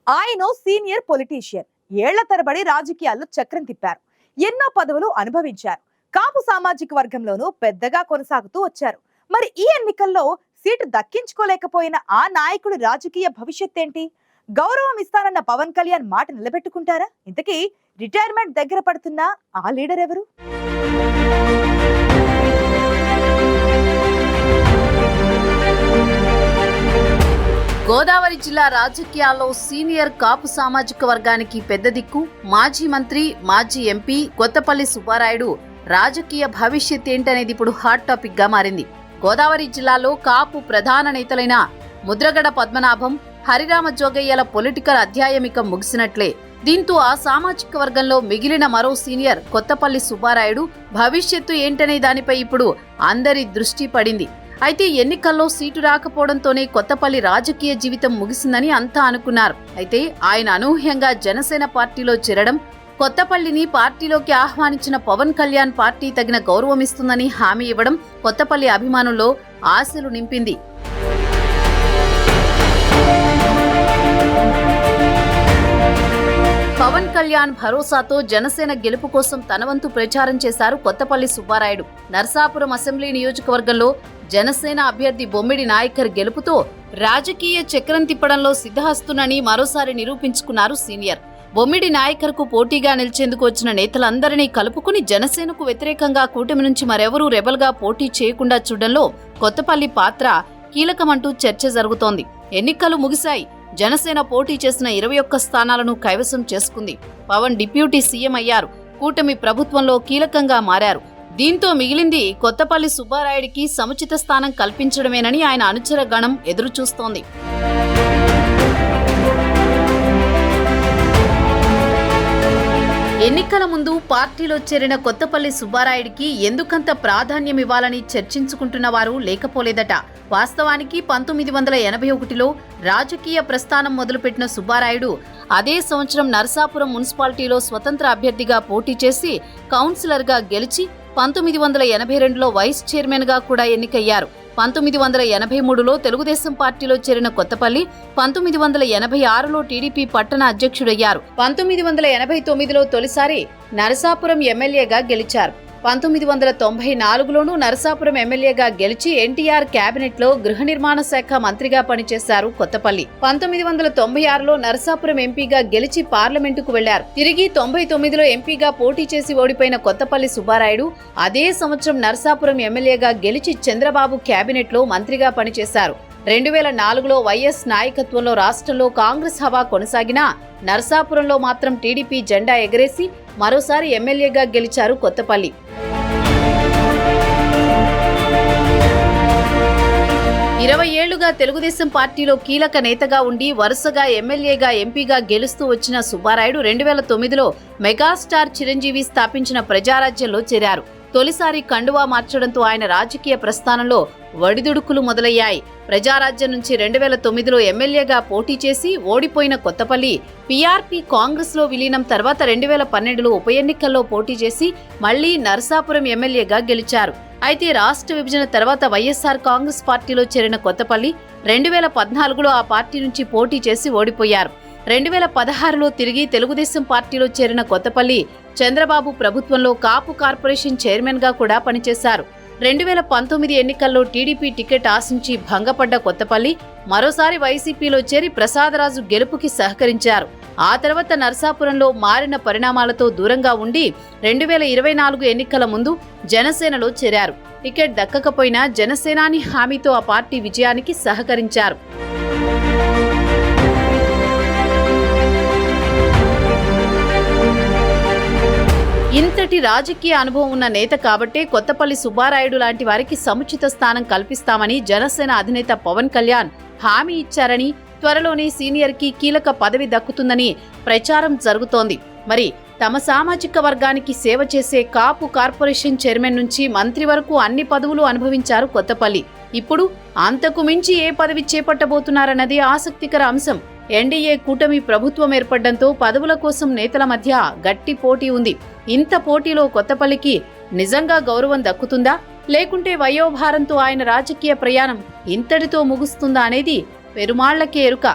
ఆయన senior politician. ఏళ్ల తరబడి రాజకీయాల్లో చక్రం తిప్పారు. ఎన్నో పదవులు అనుభవించారు. కాపు సామాజిక వర్గంలోనూ పెద్దగా కొనసాగుతూ వచ్చారు. మరి ఈ ఎన్నికల్లో సీటు దక్కించుకోలేకపోయిన ఆ నాయకుడి రాజకీయ భవిష్యత్ ఏంటి? గౌరవం ఇస్తానన్న పవన్ కళ్యాణ్ మాట నిలబెట్టుకుంటారా? ఇంతకీ రిటైర్మెంట్ దగ్గర పడుతున్న ఆ లీడర్ ఎవరు? గోదావరి జిల్లా రాజకీయాల్లో సీనియర్ కాపు సామాజిక వర్గానికి పెద్ద దిక్కు మాజీ మంత్రి, మాజీ ఎంపీ కొత్తపల్లి సుబ్బారాయుడు రాజకీయ భవిష్యత్ ఏంటనేది ఇప్పుడు హాట్ టాపిక్ గా మారింది. గోదావరి జిల్లాలో కాపు ప్రధాన నేతలైన ముద్రగడ పద్మనాభం, హరిరామ జోగయ్యల పొలిటికల్ అధ్యాయమిక ముగిసినట్లే. దీంతో ఆ సామాజిక వర్గంలో మిగిలిన మరో సీనియర్ కొత్తపల్లి సుబ్బారాయుడు భవిష్యత్తు ఏంటనే దానిపై ఇప్పుడు అందరి దృష్టి పడింది. అయితే ఎన్నికల్లో సీటు రాకపోవడంతోనే కొత్తపల్లి రాజకీయ జీవితం ముగిసిందని అంతా అనుకున్నారు. అయితే ఆయన అనూహ్యంగా జనసేన పార్టీలో చేరడం, కొత్తపల్లిని పార్టీలోకి ఆహ్వానించిన పవన్ కళ్యాణ్ పార్టీ తగిన గౌరవం ఇస్తుందని హామీ ఇవ్వడం కొత్తపల్లి అభిమానుల్లో ఆశలు నింపింది. పవన్ కళ్యాణ్ భరోసాతో జనసేన గెలుపు కోసం తన వంతు ప్రచారం చేశారు కొత్తపల్లి సుబ్బారాయుడు. నర్సాపురం అసెంబ్లీ నియోజకవర్గంలో జనసేన అభ్యర్థి బొమ్మిడి నాయకర్ గెలుపుతో రాజకీయ చక్రం తిప్పడంలో సిద్ధహస్తునని మరోసారి నిరూపించుకున్నారు సీనియర్. బొమ్మిడి నాయకర్కు పోటీగా నిలిచేందుకు వచ్చిన నేతలందరినీ కలుపుకుని జనసేనకు వ్యతిరేకంగా కూటమి నుంచి మరెవరూ రెబల్గా పోటీ చేయకుండా చూడడంలో కొత్తపల్లి పాత్ర కీలకమంటూ చర్చ జరుగుతోంది. ఎన్నికలు ముగిశాయి. జనసేన పోటీ చేసిన 21 స్థానాలను కైవసం చేసుకుంది. పవన్ డిప్యూటీ సీఎం అయ్యారు. కూటమి ప్రభుత్వంలో కీలకంగా మారారు. దీంతో మిగిలింది కొత్తపల్లి సుబ్బారాయుడికి సముచిత స్థానం కల్పించడమేనని ఆయన అనుచర గణం ఎదురుచూస్తోంది. ఎన్నికల ముందు పార్టీలో చేరిన కొత్తపల్లి సుబ్బారాయుడికి ఎందుకంత ప్రాధాన్యం ఇవ్వాలని చర్చించుకుంటున్న వారు లేకపోలేదట. వాస్తవానికి 1981లో రాజకీయ ప్రస్థానం మొదలుపెట్టిన సుబ్బారాయుడు అదే సంవత్సరం నర్సాపురం మున్సిపాలిటీలో స్వతంత్ర అభ్యర్థిగా పోటీ చేసి కౌన్సిలర్గా గెలిచి 1982లో వైస్ చైర్మన్గా కూడా ఎన్నికయ్యారు. 1983లో తెలుగుదేశం పార్టీలో చేరిన కొత్తపల్లి 1986లో టీడీపీ పట్టణ అధ్యక్షుడయ్యారు. 1989లో తొలిసారి నరసాపురం ఎమ్మెల్యేగా గెలిచారు. 1994లోనూ నరసాపురం ఎమ్మెల్యేగా గెలిచి ఎన్టీఆర్ కేబినెట్లో గృహ నిర్మాణ శాఖ మంత్రిగా పనిచేశారు కొత్తపల్లి. 1996లో నరసాపురం ఎంపీగా గెలిచి పార్లమెంటుకు వెళ్లారు. తిరిగి 99లో ఎంపీగా పోటీ చేసి ఓడిపోయిన కొత్తపల్లి సుబ్బారాయుడు అదే సంవత్సరం నరసాపురం ఎమ్మెల్యేగా గెలిచి చంద్రబాబు కేబినెట్లో మంత్రిగా పనిచేశారు. 2004లో వైఎస్ నాయకత్వంలో రాష్ట్రంలో కాంగ్రెస్ హవా కొనసాగినా నరసాపురంలో మాత్రం టీడీపీ జెండా ఎగరేసి మరోసారి ఎమ్మెల్యేగా గెలిచారు కొత్తపల్లి. 20 ఏళ్లుగా తెలుగుదేశం పార్టీలో కీలక నేతగా ఉండి వరుసగా ఎమ్మెల్యేగా, ఎంపీగా గెలుస్తూ వచ్చిన సుబ్బారాయుడు 2009లో మెగాస్టార్ చిరంజీవి స్థాపించిన ప్రజారాజ్యంలో చేరారు. తొలిసారి కండువా మార్చడంతో ఆయన రాజకీయ ప్రస్థానంలో వడిదుడుకులు మొదలయ్యాయి. ప్రజారాజ్యం నుంచి 2009లో ఎమ్మెల్యేగా పోటీ చేసి ఓడిపోయిన కొత్తపల్లి పీఆర్పీ కాంగ్రెస్లో విలీనం తర్వాత 2012లో ఉప ఎన్నికల్లో పోటీ చేసి మళ్లీ నరసాపురం ఎమ్మెల్యేగా గెలిచారు. అయితే రాష్ట్ర విభజన తర్వాత వైఎస్ఆర్ కాంగ్రెస్ పార్టీలో చేరిన కొత్తపల్లి 2014లో ఆ పార్టీ నుంచి పోటీ చేసి ఓడిపోయారు. 2016లో తిరిగి తెలుగుదేశం పార్టీలో చేరిన కొత్తపల్లి చంద్రబాబు ప్రభుత్వంలో కాపు కార్పొరేషన్ చైర్మన్ గా కూడా పనిచేశారు. 2019 ఎన్నికల్లో టీడీపీ టికెట్ ఆశించి భంగపడ్డ కొత్తపల్లి మరోసారి వైసీపీలో చేరి ప్రసాదరాజు గెలుపుకి సహకరించారు. ఆ తర్వాత నరసాపురంలో మారిన పరిణామాలతో దూరంగా ఉండి 2024 ఎన్నికల ముందు జనసేనలో చేరారు. టికెట్ దక్కకపోయినా జనసేనాని హామీతో ఆ పార్టీ విజయానికి సహకరించారు. ఇంతటి రాజకీయ అనుభవం ఉన్న నేత కాబట్టే కొత్తపల్లి సుబ్బారాయుడు లాంటి వారికి సముచిత స్థానం కల్పిస్తామని జనసేన అధినేత పవన్ కళ్యాణ్ హామీ ఇచ్చారని, త్వరలోనే సీనియర్కి కీలక పదవి దక్కుతుందని ప్రచారం జరుగుతోంది. మరి తమ సామాజిక వర్గానికి సేవ చేసే కాపు కార్పొరేషన్ చైర్మన్ నుంచి మంత్రి వరకు అన్ని పదవులు అనుభవించారు కొత్తపల్లి. ఇప్పుడు అంతకు మించి ఏ పదవి చేపట్టబోతున్నారన్నది ఆసక్తికర అంశం. ఎన్డీఏ కూటమి ప్రభుత్వం ఏర్పడడంతో పదవుల కోసం నేతల మధ్య గట్టి పోటీ ఉంది. ఇంత పోటీలో కొత్తపల్లికి నిజంగా గౌరవం దక్కుతుందా, లేకుంటే వయోభారంతో ఆయన రాజకీయ ప్రయాణం ఇంతటితో ముగుస్తుందా అనేది పెరుమాళ్లకే ఎరుక.